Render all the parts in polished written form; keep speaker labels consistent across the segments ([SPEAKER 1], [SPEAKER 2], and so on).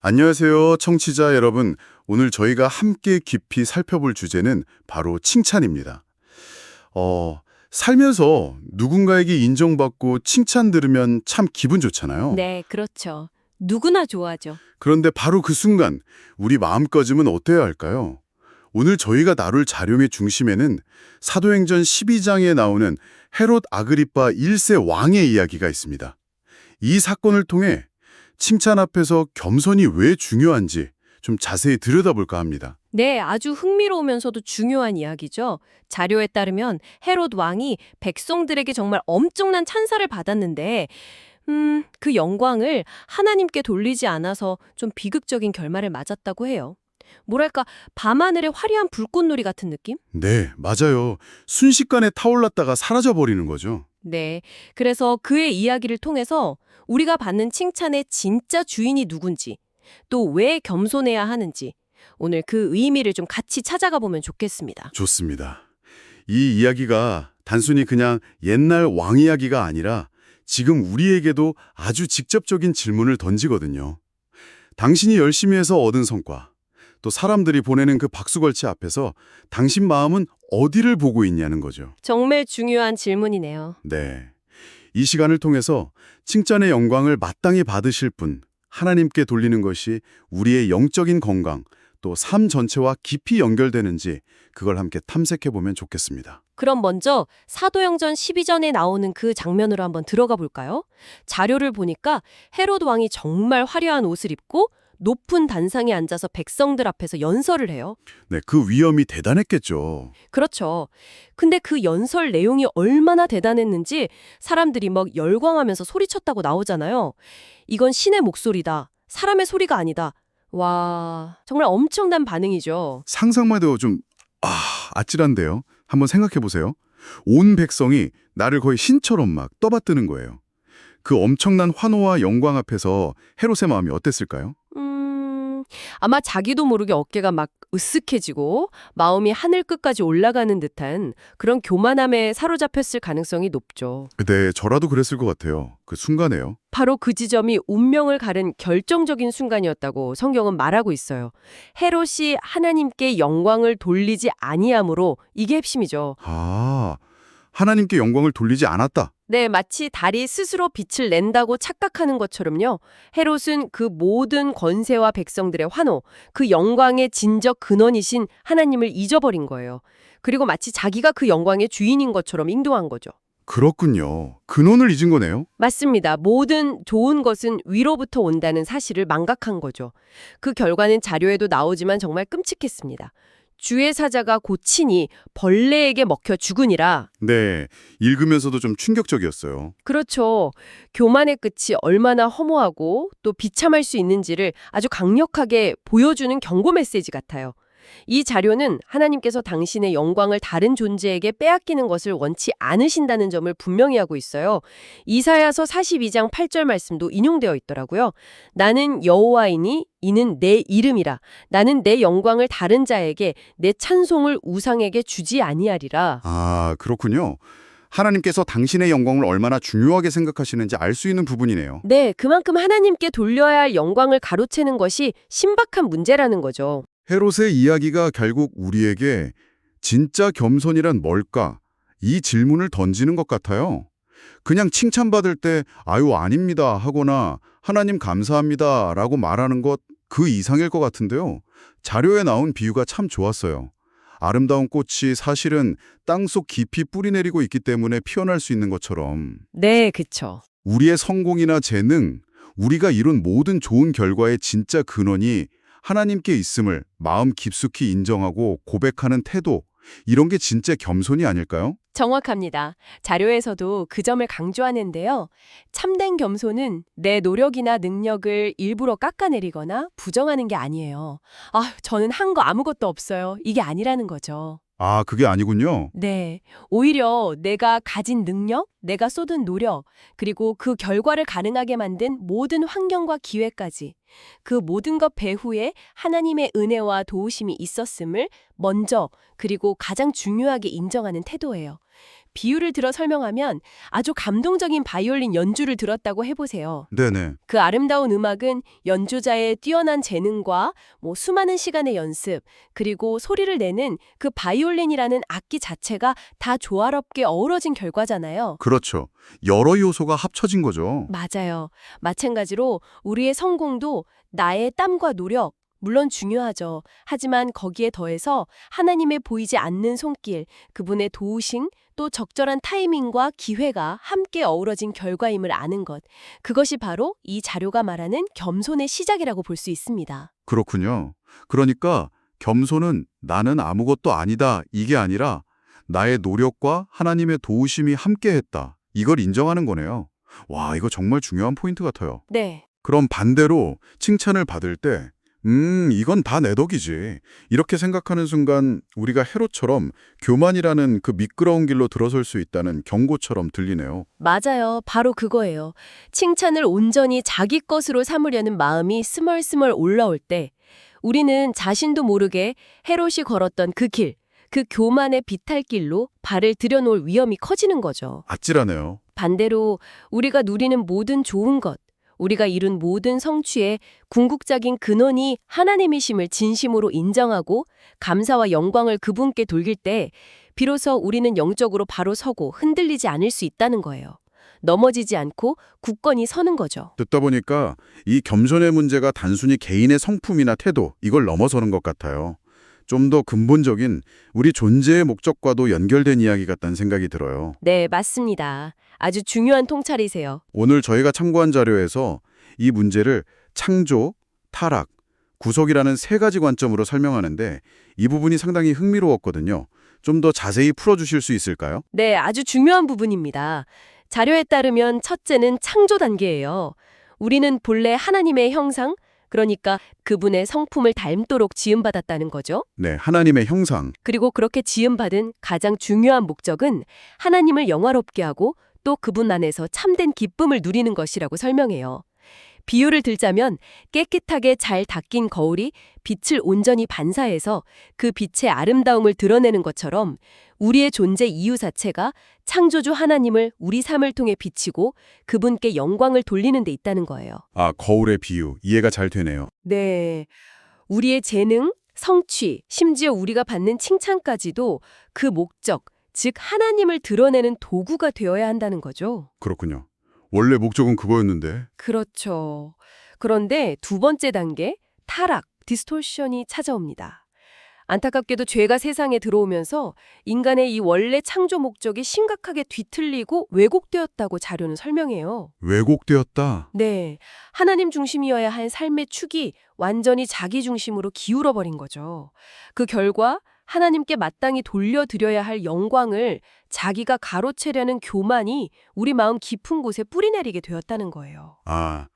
[SPEAKER 1] 안녕하세요, 청취자 여러분. 오늘 저희가 함께 깊이 살펴볼 주제는 바로 칭찬입니다. 살면서 누군가에게 인정받고 칭찬 들으면 참 기분 좋잖아요.
[SPEAKER 2] 네, 그렇죠. 누구나 좋아하죠.
[SPEAKER 1] 그런데 바로 그 순간 우리 마음가짐은 어때야 할까요? 오늘 저희가 나눌 자료의 중심에는 사도행전 12장에 나오는 헤롯 아그리파 1세 왕의 이야기가 있습니다. 이 사건을 통해 칭찬 앞에서 겸손이 왜 중요한지 좀 자세히 들여다볼까 합니다.
[SPEAKER 2] 네, 아주 흥미로우면서도 중요한 이야기죠. 자료에 따르면 헤롯 왕이 백성들에게 정말 엄청난 찬사를 받았는데 그 영광을 하나님께 돌리지 않아서 좀 비극적인 결말을 맞았다고 해요. 뭐랄까, 밤하늘의 화려한 불꽃놀이 같은 느낌?
[SPEAKER 1] 네, 맞아요. 순식간에 타올랐다가 사라져버리는 거죠.
[SPEAKER 2] 네, 그래서 그의 이야기를 통해서 우리가 받는 칭찬의 진짜 주인이 누군지, 또 왜 겸손해야 하는지, 오늘 그 의미를 좀 같이 찾아가 보면 좋겠습니다.
[SPEAKER 1] 좋습니다. 이 이야기가 단순히 그냥 옛날 왕 이야기가 아니라 지금 우리에게도 아주 직접적인 질문을 던지거든요. 당신이 열심히 해서 얻은 성과, 또 사람들이 보내는 그 박수걸치 앞에서 당신 마음은 어디를 보고 있냐는 거죠.
[SPEAKER 2] 정말 중요한 질문이네요.
[SPEAKER 1] 네. 이 시간을 통해서 칭찬의 영광을 마땅히 받으실 분, 하나님께 돌리는 것이 우리의 영적인 건강, 또 삶 전체와 깊이 연결되는지 그걸 함께 탐색해보면 좋겠습니다.
[SPEAKER 2] 그럼 먼저 사도행전 12전에 나오는 그 장면으로 한번 들어가 볼까요? 자료를 보니까 헤롯 왕이 정말 화려한 옷을 입고 높은 단상에 앉아서 백성들 앞에서 연설을 해요.
[SPEAKER 1] 네, 그 위험이 대단했겠죠.
[SPEAKER 2] 그렇죠. 근데 그 연설 내용이 얼마나 대단했는지 사람들이 막 열광하면서 소리쳤다고 나오잖아요. 이건 신의 목소리다. 사람의 소리가 아니다. 와, 정말 엄청난 반응이죠.
[SPEAKER 1] 상상만 해도 좀 아찔한데요. 한번 생각해보세요. 온 백성이 나를 거의 신처럼 막 떠받드는 거예요. 그 엄청난 환호와 영광 앞에서 헤롯의 마음이 어땠을까요?
[SPEAKER 2] 아마 자기도 모르게 어깨가 막 으쓱해지고 마음이 하늘 끝까지 올라가는 듯한 그런 교만함에 사로잡혔을 가능성이 높죠.
[SPEAKER 1] 네, 저라도 그랬을 것 같아요. 그 순간에요.
[SPEAKER 2] 바로 그 지점이 운명을 가른 결정적인 순간이었다고 성경은 말하고 있어요. 헤롯이 하나님께 영광을 돌리지 아니함으로 이게 핵심이죠.
[SPEAKER 1] 하나님께 영광을 돌리지 않았다.
[SPEAKER 2] 네, 마치 달이 스스로 빛을 낸다고 착각하는 것처럼요. 헤롯은 그 모든 권세와 백성들의 환호, 그 영광의 진적 근원이신 하나님을 잊어버린 거예요. 그리고 마치 자기가 그 영광의 주인인 것처럼 행동한 거죠.
[SPEAKER 1] 그렇군요. 근원을 잊은 거네요.
[SPEAKER 2] 맞습니다. 모든 좋은 것은 위로부터 온다는 사실을 망각한 거죠. 그 결과는 자료에도 나오지만 정말 끔찍했습니다. 주의 사자가 고치니 벌레에게 먹혀 죽으니라.
[SPEAKER 1] 네, 읽으면서도 좀 충격적이었어요.
[SPEAKER 2] 그렇죠. 교만의 끝이 얼마나 허무하고 또 비참할 수 있는지를 아주 강력하게 보여주는 경고 메시지 같아요. 이 자료는 하나님께서 당신의 영광을 다른 존재에게 빼앗기는 것을 원치 않으신다는 점을 분명히 하고 있어요. 이사야서 42장 8절 말씀도 인용되어 있더라고요. 나는 여호와이니 이는 내 이름이라. 나는 내 영광을 다른 자에게 내 찬송을 우상에게 주지 아니하리라.
[SPEAKER 1] 그렇군요. 하나님께서 당신의 영광을 얼마나 중요하게 생각하시는지 알 수 있는 부분이네요.
[SPEAKER 2] 네, 그만큼 하나님께 돌려야 할 영광을 가로채는 것이 신박한 문제라는 거죠.
[SPEAKER 1] 헤롯의 이야기가 결국 우리에게 진짜 겸손이란 뭘까? 이 질문을 던지는 것 같아요. 그냥 칭찬받을 때 아유 아닙니다 하거나 하나님 감사합니다 라고 말하는 것 그 이상일 것 같은데요. 자료에 나온 비유가 참 좋았어요. 아름다운 꽃이 사실은 땅속 깊이 뿌리 내리고 있기 때문에 피어날 수 있는 것처럼
[SPEAKER 2] 네, 그쵸.
[SPEAKER 1] 우리의 성공이나 재능, 우리가 이룬 모든 좋은 결과의 진짜 근원이 하나님께 있음을 마음 깊숙이 인정하고 고백하는 태도, 이런 게 진짜 겸손이 아닐까요?
[SPEAKER 2] 정확합니다. 자료에서도 그 점을 강조하는데요. 참된 겸손은 내 노력이나 능력을 일부러 깎아내리거나 부정하는 게 아니에요. 저는 한 거 아무것도 없어요. 이게 아니라는 거죠.
[SPEAKER 1] 그게 아니군요.
[SPEAKER 2] 네. 오히려 내가 가진 능력, 내가 쏟은 노력, 그리고 그 결과를 가능하게 만든 모든 환경과 기회까지 그 모든 것 배후에 하나님의 은혜와 도우심이 있었음을 먼저 그리고 가장 중요하게 인정하는 태도예요. 비유를 들어 설명하면 아주 감동적인 바이올린 연주를 들었다고 해보세요.
[SPEAKER 1] 네네.
[SPEAKER 2] 그 아름다운 음악은 연주자의 뛰어난 재능과 수많은 시간의 연습, 그리고 소리를 내는 그 바이올린이라는 악기 자체가 다 조화롭게 어우러진 결과잖아요.
[SPEAKER 1] 그렇죠. 여러 요소가 합쳐진 거죠.
[SPEAKER 2] 맞아요. 마찬가지로 우리의 성공도 나의 땀과 노력, 물론 중요하죠. 하지만 거기에 더해서 하나님의 보이지 않는 손길, 그분의 도우심, 또 적절한 타이밍과 기회가 함께 어우러진 결과임을 아는 것. 그것이 바로 이 자료가 말하는 겸손의 시작이라고 볼 수 있습니다.
[SPEAKER 1] 그렇군요. 그러니까 겸손은 나는 아무것도 아니다 이게 아니라 나의 노력과 하나님의 도우심이 함께했다. 이걸 인정하는 거네요. 와, 이거 정말 중요한 포인트 같아요.
[SPEAKER 2] 네.
[SPEAKER 1] 그럼 반대로 칭찬을 받을 때 이건 다 내 덕이지. 이렇게 생각하는 순간 우리가 헤롯처럼 교만이라는 그 미끄러운 길로 들어설 수 있다는 경고처럼 들리네요.
[SPEAKER 2] 맞아요. 바로 그거예요. 칭찬을 온전히 자기 것으로 삼으려는 마음이 스멀스멀 올라올 때 우리는 자신도 모르게 헤롯이 걸었던 그 길, 그 교만의 비탈길로 발을 들여놓을 위험이 커지는 거죠.
[SPEAKER 1] 아찔하네요.
[SPEAKER 2] 반대로 우리가 누리는 모든 좋은 것, 우리가 이룬 모든 성취의 궁극적인 근원이 하나님이심을 진심으로 인정하고 감사와 영광을 그분께 돌릴 때 비로소 우리는 영적으로 바로 서고 흔들리지 않을 수 있다는 거예요. 넘어지지 않고 굳건히 서는 거죠.
[SPEAKER 1] 듣다 보니까 이 겸손의 문제가 단순히 개인의 성품이나 태도, 이걸 넘어서는 것 같아요. 좀 더 근본적인 우리 존재의 목적과도 연결된 이야기 같다는 생각이 들어요.
[SPEAKER 2] 네, 맞습니다. 아주 중요한 통찰이세요.
[SPEAKER 1] 오늘 저희가 참고한 자료에서 이 문제를 창조, 타락, 구속이라는 세 가지 관점으로 설명하는데 이 부분이 상당히 흥미로웠거든요. 좀 더 자세히 풀어주실 수 있을까요?
[SPEAKER 2] 네, 아주 중요한 부분입니다. 자료에 따르면 첫째는 창조 단계예요. 우리는 본래 하나님의 형상, 그러니까 그분의 성품을 닮도록 지음받았다는 거죠.
[SPEAKER 1] 네, 하나님의 형상.
[SPEAKER 2] 그리고 그렇게 지음받은 가장 중요한 목적은 하나님을 영화롭게 하고 또 그분 안에서 참된 기쁨을 누리는 것이라고 설명해요. 비유를 들자면 깨끗하게 잘 닦인 거울이 빛을 온전히 반사해서 그 빛의 아름다움을 드러내는 것처럼 우리의 존재 이유 자체가 창조주 하나님을 우리 삶을 통해 비치고 그분께 영광을 돌리는 데 있다는 거예요.
[SPEAKER 1] 아, 거울의 비유. 이해가 잘 되네요.
[SPEAKER 2] 네. 우리의 재능, 성취, 심지어 우리가 받는 칭찬까지도 그 목적, 즉 하나님을 드러내는 도구가 되어야 한다는 거죠.
[SPEAKER 1] 그렇군요. 원래 목적은 그거였는데.
[SPEAKER 2] 그렇죠. 그런데 두 번째 단계, 타락, 디스토션이 찾아옵니다. 안타깝게도 죄가 세상에 들어오면서 인간의 이 원래 창조 목적이 심각하게 뒤틀리고 왜곡되었다고 자료는 설명해요.
[SPEAKER 1] 왜곡되었다.
[SPEAKER 2] 네, 하나님 중심이어야 할 삶의 축이 완전히 자기 중심으로 기울어버린 거죠. 그 결과 하나님께 마땅히 돌려드려야 할 영광을 자기가 가로채려는 교만이 우리 마음 깊은 곳에 뿌리내리게 되었다는 거예요.
[SPEAKER 1] 아,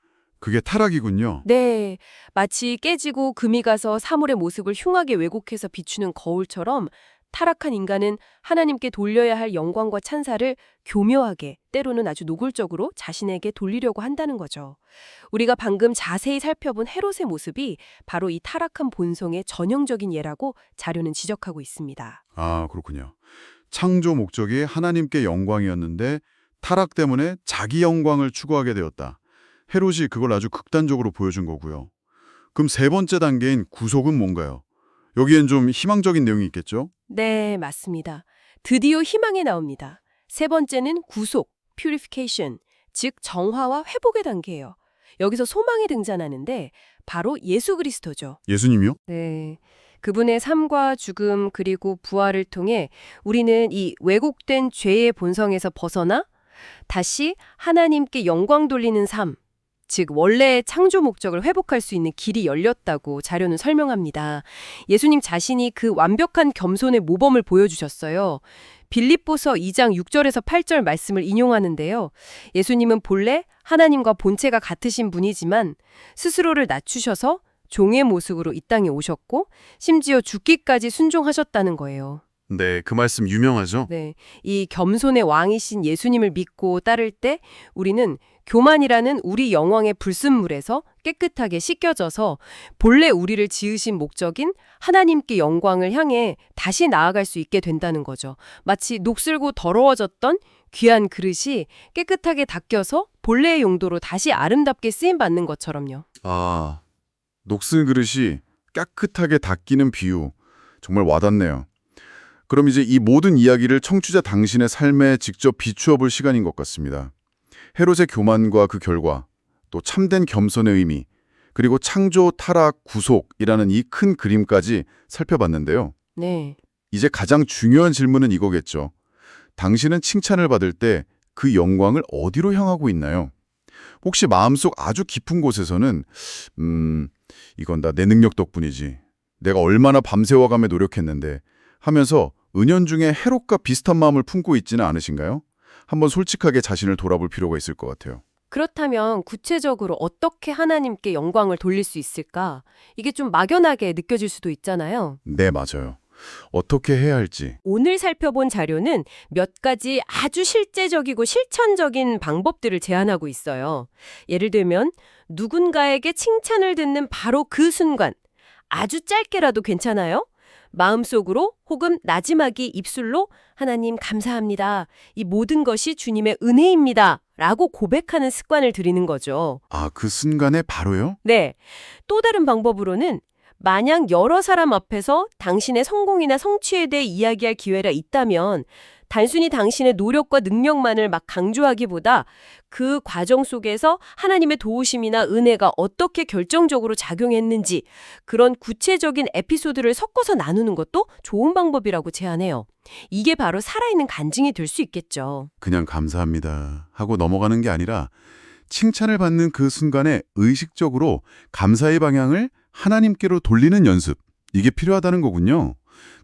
[SPEAKER 1] 그게 타락이군요.
[SPEAKER 2] 네, 마치 깨지고 금이 가서 사물의 모습을 흉하게 왜곡해서 비추는 거울처럼 타락한 인간은 하나님께 돌려야 할 영광과 찬사를 교묘하게, 때로는 아주 노골적으로 자신에게 돌리려고 한다는 거죠. 우리가 방금 자세히 살펴본 헤롯의 모습이 바로 이 타락한 본성의 전형적인 예라고 자료는 지적하고 있습니다.
[SPEAKER 1] 아, 그렇군요. 창조 목적이 하나님께 영광이었는데 타락 때문에 자기 영광을 추구하게 되었다. 헤롯이 그걸 아주 극단적으로 보여준 거고요. 그럼 세 번째 단계인 구속은 뭔가요? 여기엔 좀 희망적인 내용이 있겠죠?
[SPEAKER 2] 네, 맞습니다. 드디어 희망이 나옵니다. 세 번째는 구속, purification, 즉 정화와 회복의 단계예요. 여기서 소망이 등장하는데 바로 예수 그리스도죠.
[SPEAKER 1] 예수님이요?
[SPEAKER 2] 네. 그분의 삶과 죽음 그리고 부활을 통해 우리는 이 왜곡된 죄의 본성에서 벗어나 다시 하나님께 영광 돌리는 삶, 즉 원래의 창조 목적을 회복할 수 있는 길이 열렸다고 자료는 설명합니다. 예수님 자신이 그 완벽한 겸손의 모범을 보여주셨어요. 빌립보서 2장 6절에서 8절 말씀을 인용하는데요. 예수님은 본래 하나님과 본체가 같으신 분이지만 스스로를 낮추셔서 종의 모습으로 이 땅에 오셨고 심지어 죽기까지 순종하셨다는 거예요.
[SPEAKER 1] 네, 그 말씀 유명하죠?
[SPEAKER 2] 네, 이 겸손의 왕이신 예수님을 믿고 따를 때 우리는 교만이라는 우리 영왕의 불순물에서 깨끗하게 씻겨져서 본래 우리를 지으신 목적인 하나님께 영광을 향해 다시 나아갈 수 있게 된다는 거죠. 마치 녹슬고 더러워졌던 귀한 그릇이 깨끗하게 닦여서 본래의 용도로 다시 아름답게 쓰임받는 것처럼요.
[SPEAKER 1] 아, 녹슨 그릇이 깨끗하게 닦이는 비유. 정말 와닿네요. 그럼 이제 이 모든 이야기를 청취자 당신의 삶에 직접 비추어 볼 시간인 것 같습니다. 헤롯의 교만과 그 결과, 또 참된 겸손의 의미, 그리고 창조, 타락, 구속이라는 이 큰 그림까지 살펴봤는데요.
[SPEAKER 2] 네.
[SPEAKER 1] 이제 가장 중요한 질문은 이거겠죠. 당신은 칭찬을 받을 때 그 영광을 어디로 향하고 있나요? 혹시 마음속 아주 깊은 곳에서는 이건 다 내 능력 덕분이지. 내가 얼마나 밤새워가며 노력했는데 하면서 은연중에 헤롯과 비슷한 마음을 품고 있지는 않으신가요? 한번 솔직하게 자신을 돌아볼 필요가 있을 것 같아요.
[SPEAKER 2] 그렇다면 구체적으로 어떻게 하나님께 영광을 돌릴 수 있을까? 이게 좀 막연하게 느껴질 수도 있잖아요.
[SPEAKER 1] 네, 맞아요. 어떻게 해야 할지.
[SPEAKER 2] 오늘 살펴본 자료는 몇 가지 아주 실제적이고 실천적인 방법들을 제안하고 있어요. 예를 들면 누군가에게 칭찬을 듣는 바로 그 순간, 아주 짧게라도 괜찮아요? 마음속으로 혹은 나지막이 입술로 하나님 감사합니다. 이 모든 것이 주님의 은혜입니다. 라고 고백하는 습관을 들이는 거죠.
[SPEAKER 1] 아, 그 순간에 바로요?
[SPEAKER 2] 네. 또 다른 방법으로는 만약 여러 사람 앞에서 당신의 성공이나 성취에 대해 이야기할 기회가 있다면 단순히 당신의 노력과 능력만을 막 강조하기보다 그 과정 속에서 하나님의 도우심이나 은혜가 어떻게 결정적으로 작용했는지 그런 구체적인 에피소드를 섞어서 나누는 것도 좋은 방법이라고 제안해요. 이게 바로 살아있는 간증이 될 수 있겠죠.
[SPEAKER 1] 그냥 감사합니다 하고 넘어가는 게 아니라 칭찬을 받는 그 순간에 의식적으로 감사의 방향을 하나님께로 돌리는 연습. 이게 필요하다는 거군요.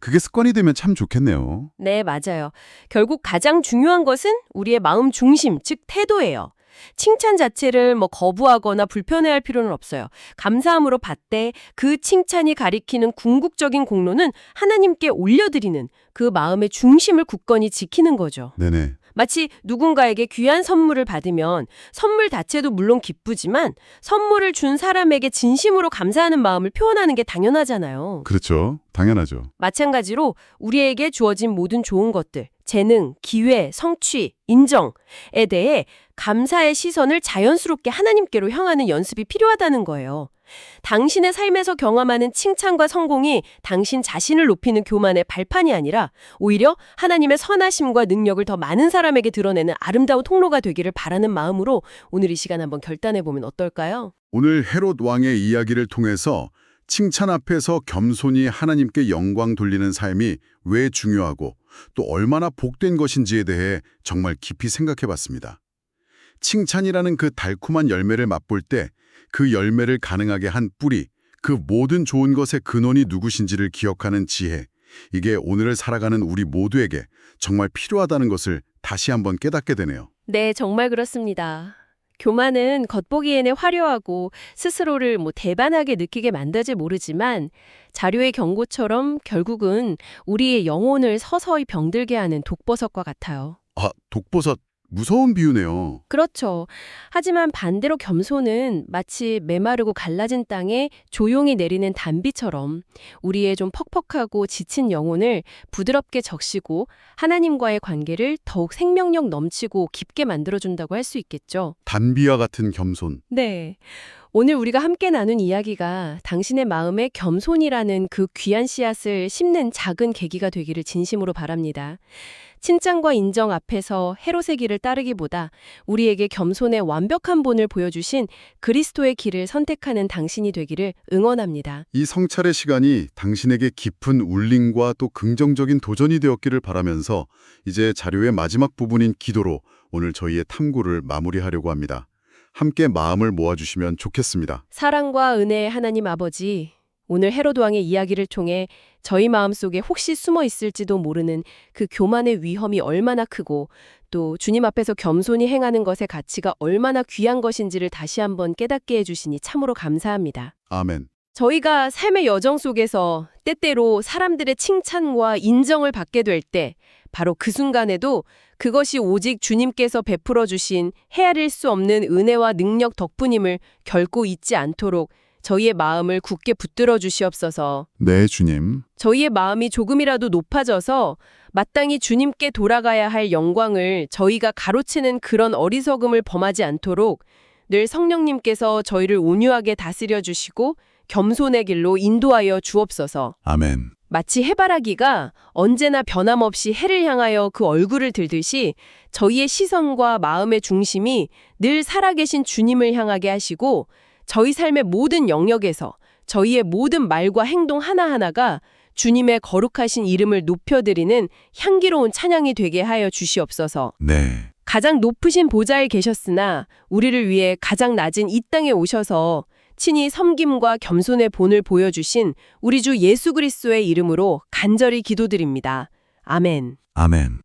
[SPEAKER 1] 그게 습관이 되면 참 좋겠네요.
[SPEAKER 2] 네, 맞아요. 결국 가장 중요한 것은 우리의 마음 중심, 즉 태도예요. 칭찬 자체를 거부하거나 불편해할 필요는 없어요. 감사함으로 받되 그 칭찬이 가리키는 궁극적인 공로는 하나님께 올려드리는 그 마음의 중심을 굳건히 지키는 거죠.
[SPEAKER 1] 네네.
[SPEAKER 2] 마치 누군가에게 귀한 선물을 받으면 선물 자체도 물론 기쁘지만 선물을 준 사람에게 진심으로 감사하는 마음을 표현하는 게 당연하잖아요.
[SPEAKER 1] 그렇죠. 당연하죠.
[SPEAKER 2] 마찬가지로 우리에게 주어진 모든 좋은 것들, 재능, 기회, 성취, 인정에 대해 감사의 시선을 자연스럽게 하나님께로 향하는 연습이 필요하다는 거예요. 당신의 삶에서 경험하는 칭찬과 성공이 당신 자신을 높이는 교만의 발판이 아니라 오히려 하나님의 선하심과 능력을 더 많은 사람에게 드러내는 아름다운 통로가 되기를 바라는 마음으로 오늘 이 시간 한번 결단해보면 어떨까요?
[SPEAKER 1] 오늘 헤롯 왕의 이야기를 통해서 칭찬 앞에서 겸손히 하나님께 영광 돌리는 삶이 왜 중요하고 또 얼마나 복된 것인지에 대해 정말 깊이 생각해봤습니다. 칭찬이라는 그 달콤한 열매를 맛볼 때 그 열매를 가능하게 한 뿌리, 그 모든 좋은 것의 근원이 누구신지를 기억하는 지혜, 이게 오늘을 살아가는 우리 모두에게 정말 필요하다는 것을 다시 한번 깨닫게 되네요.
[SPEAKER 2] 네, 정말 그렇습니다. 교만은 겉보기에는 화려하고 스스로를 대반하게 느끼게 만들지 모르지만 자료의 경고처럼 결국은 우리의 영혼을 서서히 병들게 하는 독버섯과 같아요.
[SPEAKER 1] 아, 독버섯. 무서운 비유네요.
[SPEAKER 2] 그렇죠. 하지만 반대로 겸손은 마치 메마르고 갈라진 땅에 조용히 내리는 단비처럼 우리의 좀 퍽퍽하고 지친 영혼을 부드럽게 적시고 하나님과의 관계를 더욱 생명력 넘치고 깊게 만들어준다고 할 수 있겠죠.
[SPEAKER 1] 단비와 같은 겸손.
[SPEAKER 2] 네. 오늘 우리가 함께 나눈 이야기가 당신의 마음에 겸손이라는 그 귀한 씨앗을 심는 작은 계기가 되기를 진심으로 바랍니다. 칭찬과 인정 앞에서 헤롯의 길을 따르기보다 우리에게 겸손의 완벽한 본을 보여주신 그리스도의 길을 선택하는 당신이 되기를 응원합니다.
[SPEAKER 1] 이 성찰의 시간이 당신에게 깊은 울림과 또 긍정적인 도전이 되었기를 바라면서 이제 자료의 마지막 부분인 기도로 오늘 저희의 탐구를 마무리하려고 합니다. 함께 마음을 모아주시면 좋겠습니다.
[SPEAKER 2] 사랑과 은혜의 하나님 아버지, 오늘 헤롯 왕의 이야기를 통해 저희 마음속에 혹시 숨어 있을지도 모르는 그 교만의 위험이 얼마나 크고 또 주님 앞에서 겸손히 행하는 것의 가치가 얼마나 귀한 것인지를 다시 한번 깨닫게 해주시니 참으로 감사합니다.
[SPEAKER 1] 아멘.
[SPEAKER 2] 저희가 삶의 여정 속에서 때때로 사람들의 칭찬과 인정을 받게 될 때 바로 그 순간에도 그것이 오직 주님께서 베풀어 주신 헤아릴 수 없는 은혜와 능력 덕분임을 결코 잊지 않도록 저희의 마음을 굳게 붙들어 주시옵소서.
[SPEAKER 1] 네, 주님.
[SPEAKER 2] 저희의 마음이 조금이라도 높아져서 마땅히 주님께 돌아가야 할 영광을 저희가 가로채는 그런 어리석음을 범하지 않도록 늘 성령님께서 저희를 온유하게 다스려 주시고 겸손의 길로 인도하여 주옵소서.
[SPEAKER 1] 아멘.
[SPEAKER 2] 마치 해바라기가 언제나 변함없이 해를 향하여 그 얼굴을 들듯이 저희의 시선과 마음의 중심이 늘 살아계신 주님을 향하게 하시고 저희 삶의 모든 영역에서 저희의 모든 말과 행동 하나하나가 주님의 거룩하신 이름을 높여드리는 향기로운 찬양이 되게 하여 주시옵소서.
[SPEAKER 1] 네.
[SPEAKER 2] 가장 높으신 보좌에 계셨으나 우리를 위해 가장 낮은 이 땅에 오셔서 친히 섬김과 겸손의 본을 보여주신 우리 주 예수 그리스도의 이름으로 간절히 기도드립니다. 아멘.
[SPEAKER 1] 아멘.